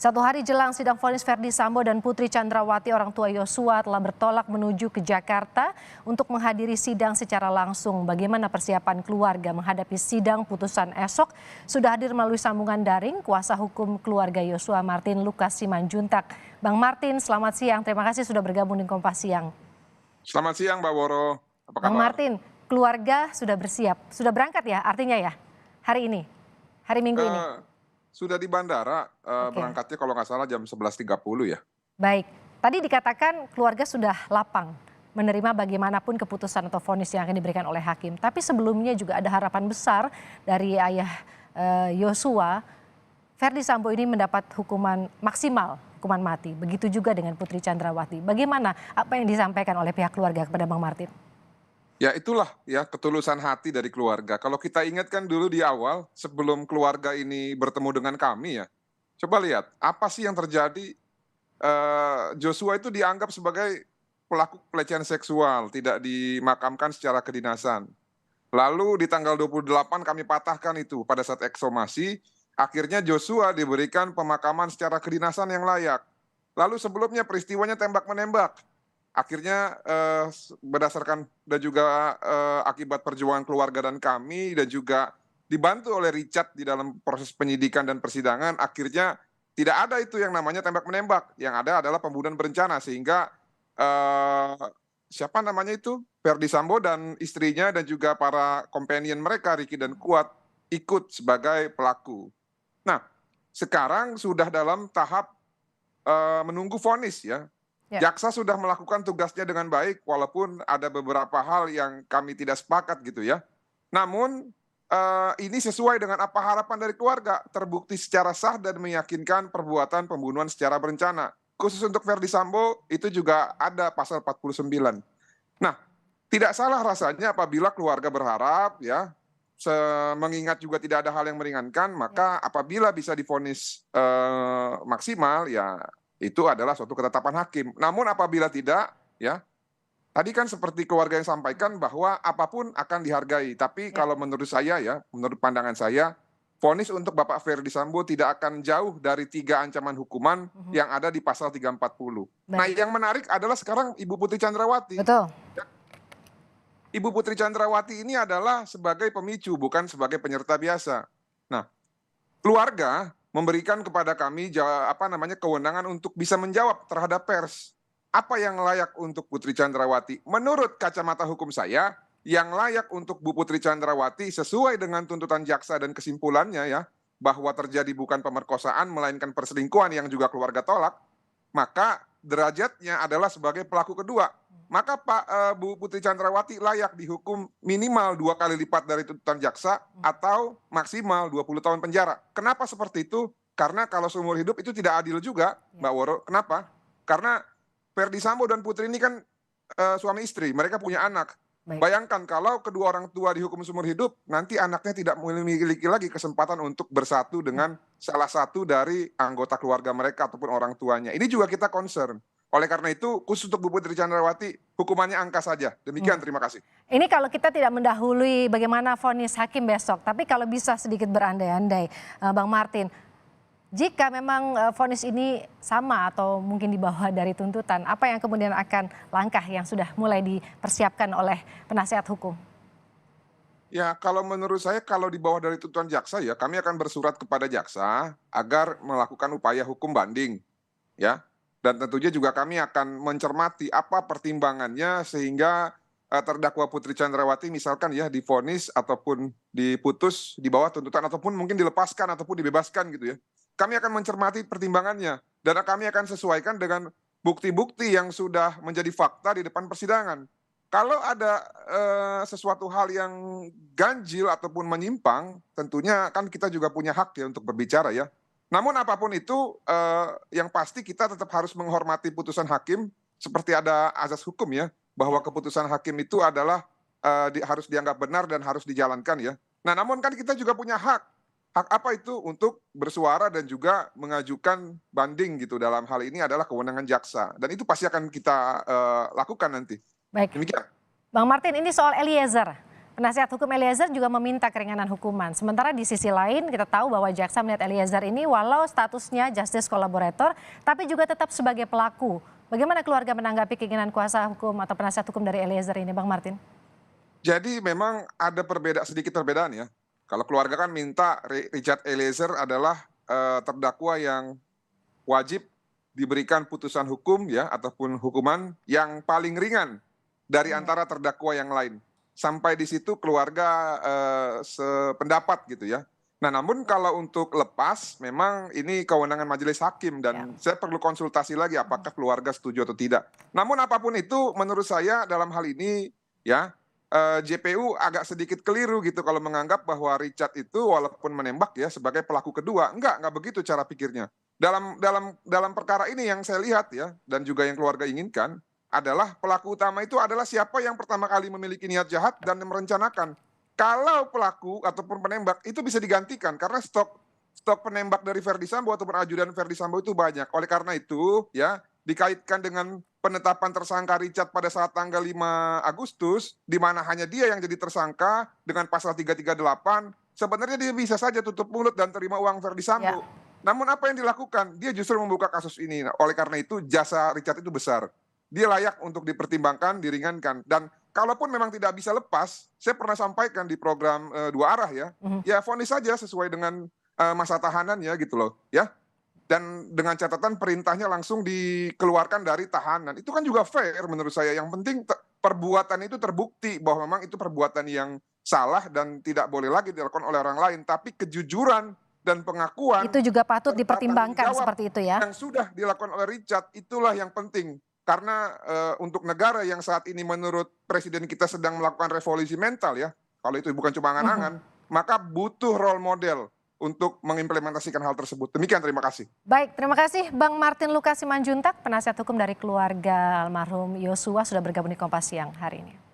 Satu hari jelang sidang vonis Verdi Sambo dan Putri Chandrawati, orang tua Yosua telah bertolak menuju ke Jakarta untuk menghadiri sidang secara langsung. Bagaimana persiapan keluarga menghadapi sidang putusan esok? Sudah hadir melalui sambungan daring kuasa hukum keluarga Yosua, Martin Lukas Simanjuntak. Bang Martin, selamat siang. Terima kasih sudah bergabung di Kompas Siang. Selamat siang, Mbak Woro. Apa kabar? Bang Martin, keluarga sudah bersiap, sudah berangkat ya artinya ya hari ini, hari Minggu ini? Sudah di bandara, berangkatnya kalau nggak salah jam 11.30 ya. Baik, tadi dikatakan keluarga sudah lapang menerima bagaimanapun keputusan atau vonis yang akan diberikan oleh hakim. Tapi sebelumnya juga ada harapan besar dari ayah Yosua, Verdi Sambo ini mendapat hukuman maksimal, hukuman mati. Begitu juga dengan Putri Chandrawati. Bagaimana apa yang disampaikan oleh pihak keluarga kepada Bang Martin? Ya itulah ya ketulusan hati dari keluarga. Kalau kita ingatkan dulu di awal sebelum keluarga ini bertemu dengan kami ya, coba lihat apa sih yang terjadi. Joshua itu dianggap sebagai pelaku pelecehan seksual, tidak dimakamkan secara kedinasan. Lalu di tanggal 28 kami patahkan itu pada saat ekshumasi, akhirnya Joshua diberikan pemakaman secara kedinasan yang layak. Lalu sebelumnya peristiwanya tembak-menembak. Akhirnya berdasarkan dan juga akibat perjuangan keluarga dan kami dan juga dibantu oleh Richard di dalam proses penyidikan dan persidangan, akhirnya tidak ada itu yang namanya tembak-menembak. Yang ada adalah pembunuhan berencana, sehingga siapa namanya itu, Verdi Sambo dan istrinya dan juga para companion mereka, Ricky dan Kuat, ikut sebagai pelaku. Nah, sekarang sudah dalam tahap menunggu vonis ya. Jaksa sudah melakukan tugasnya dengan baik walaupun ada beberapa hal yang kami tidak sepakat gitu ya. Namun ini sesuai dengan apa harapan dari keluarga, terbukti secara sah dan meyakinkan perbuatan pembunuhan secara berencana. Khusus untuk Verdi Sambo itu juga ada pasal 49. Nah, tidak salah rasanya apabila keluarga berharap ya, mengingat juga tidak ada hal yang meringankan, maka apabila bisa divonis maksimal ya itu adalah suatu ketetapan hakim. Namun apabila tidak, ya tadi kan seperti keluarga yang sampaikan bahwa apapun akan dihargai. Tapi kalau menurut saya ya, menurut pandangan saya, vonis untuk Bapak Verdi Sambo tidak akan jauh dari 3 ancaman hukuman yang ada di pasal 340. Nah, yang menarik adalah sekarang Ibu Putri Chandrawati. Betul. Ibu Putri Chandrawati ini adalah sebagai pemicu, bukan sebagai penyerta biasa. Nah, keluarga memberikan kepada kami kewenangan untuk bisa menjawab terhadap pers. Apa yang layak untuk Putri Chandrawati? Menurut kacamata hukum saya, yang layak untuk Bu Putri Chandrawati sesuai dengan tuntutan jaksa dan kesimpulannya ya, bahwa terjadi bukan pemerkosaan melainkan perselingkuhan yang juga keluarga tolak, maka derajatnya adalah sebagai pelaku kedua. Maka Bu Putri Chandrawati layak dihukum minimal 2 kali lipat dari tuntutan jaksa atau maksimal 20 tahun penjara. Kenapa seperti itu? Karena kalau seumur hidup itu tidak adil juga, Mbak Woro. Kenapa? Karena Verdi Sambo dan Putri ini kan suami istri, mereka punya anak. Bayangkan kalau kedua orang tua dihukum seumur hidup, nanti anaknya tidak memiliki lagi kesempatan untuk bersatu dengan salah satu dari anggota keluarga mereka ataupun orang tuanya. Ini juga kita concern. Oleh karena itu, khusus untuk Bu Putri Chandrawati, hukumannya angka saja. Demikian, terima kasih. Ini kalau kita tidak mendahului bagaimana vonis hakim besok, tapi kalau bisa sedikit berandai-andai, Bang Martin, jika memang vonis ini sama atau mungkin di bawah dari tuntutan, apa yang kemudian akan langkah yang sudah mulai dipersiapkan oleh penasihat hukum? Ya, kalau menurut saya kalau di bawah dari tuntutan jaksa ya, kami akan bersurat kepada jaksa agar melakukan upaya hukum banding. Ya. Dan tentunya juga kami akan mencermati apa pertimbangannya sehingga terdakwa Putri Chandrawati misalkan ya divonis ataupun diputus di bawah tuntutan ataupun mungkin dilepaskan ataupun dibebaskan gitu ya. Kami akan mencermati pertimbangannya dan kami akan sesuaikan dengan bukti-bukti yang sudah menjadi fakta di depan persidangan. Kalau ada sesuatu hal yang ganjil ataupun menyimpang, tentunya kan kita juga punya hak ya untuk berbicara ya. Namun apapun itu, yang pasti kita tetap harus menghormati putusan hakim, seperti ada azas hukum ya, bahwa keputusan hakim itu adalah harus dianggap benar dan harus dijalankan ya. Nah, namun kan kita juga punya hak. Hak apa itu? Untuk bersuara dan juga mengajukan banding gitu. Dalam hal ini adalah kewenangan jaksa. Dan itu pasti akan kita lakukan nanti. Baik. Demikian. Bang Martin, ini soal Eliezer. Penasihat hukum Eliezer juga meminta keringanan hukuman. Sementara di sisi lain kita tahu bahwa jaksa melihat Eliezer ini walau statusnya justice collaborator tapi juga tetap sebagai pelaku. Bagaimana keluarga menanggapi keinginan kuasa hukum atau penasihat hukum dari Eliezer ini, Bang Martin? Jadi memang ada sedikit perbedaan ya. Kalau keluarga kan minta Richard Eliezer adalah terdakwa yang wajib diberikan putusan hukum ya ataupun hukuman yang paling ringan dari antara terdakwa yang lain. Sampai di situ keluarga sependapat gitu ya. Nah, namun kalau untuk lepas memang ini kewenangan majelis hakim dan saya perlu konsultasi lagi apakah keluarga setuju atau tidak. Namun apapun itu menurut saya dalam hal ini ya JPU agak sedikit keliru gitu kalau menganggap bahwa Richard itu walaupun menembak ya sebagai pelaku kedua. Enggak begitu cara pikirnya. Dalam perkara ini yang saya lihat ya dan juga yang keluarga inginkan adalah pelaku utama itu adalah siapa yang pertama kali memiliki niat jahat dan merencanakan. Kalau pelaku ataupun penembak itu bisa digantikan karena stok penembak dari Verdi Sambo ataupun ajudan Verdi Sambo itu banyak. Oleh karena itu ya dikaitkan dengan penetapan tersangka Richard pada saat tanggal 5 Agustus di mana hanya dia yang jadi tersangka dengan pasal 338, sebenarnya dia bisa saja tutup mulut dan terima uang Verdi Sambo. Namun apa yang dilakukan? Dia justru membuka kasus ini. Nah, oleh karena itu jasa Richard itu besar. Dia layak untuk dipertimbangkan, diringankan. Dan kalaupun memang tidak bisa lepas, saya pernah sampaikan di program Dua Arah ya, ya vonis saja sesuai dengan masa tahanannya gitu loh ya. Dan dengan catatan perintahnya langsung dikeluarkan dari tahanan. Itu kan juga fair menurut saya. Yang penting perbuatan itu terbukti bahwa memang itu perbuatan yang salah dan tidak boleh lagi dilakukan oleh orang lain. Tapi kejujuran dan pengakuan Itu juga patut serta dipertimbangkan tanggung jawab seperti itu ya. yang sudah dilakukan oleh Richard itulah yang penting. Karena untuk negara yang saat ini menurut presiden kita sedang melakukan revolusi mental ya, kalau itu bukan cuma angan-angan, maka butuh role model untuk mengimplementasikan hal tersebut. Demikian, terima kasih. Baik, terima kasih Bang Martin Lukasimanjuntak, penasihat hukum dari keluarga almarhum Yosua sudah bergabung di Kompas Siang hari ini.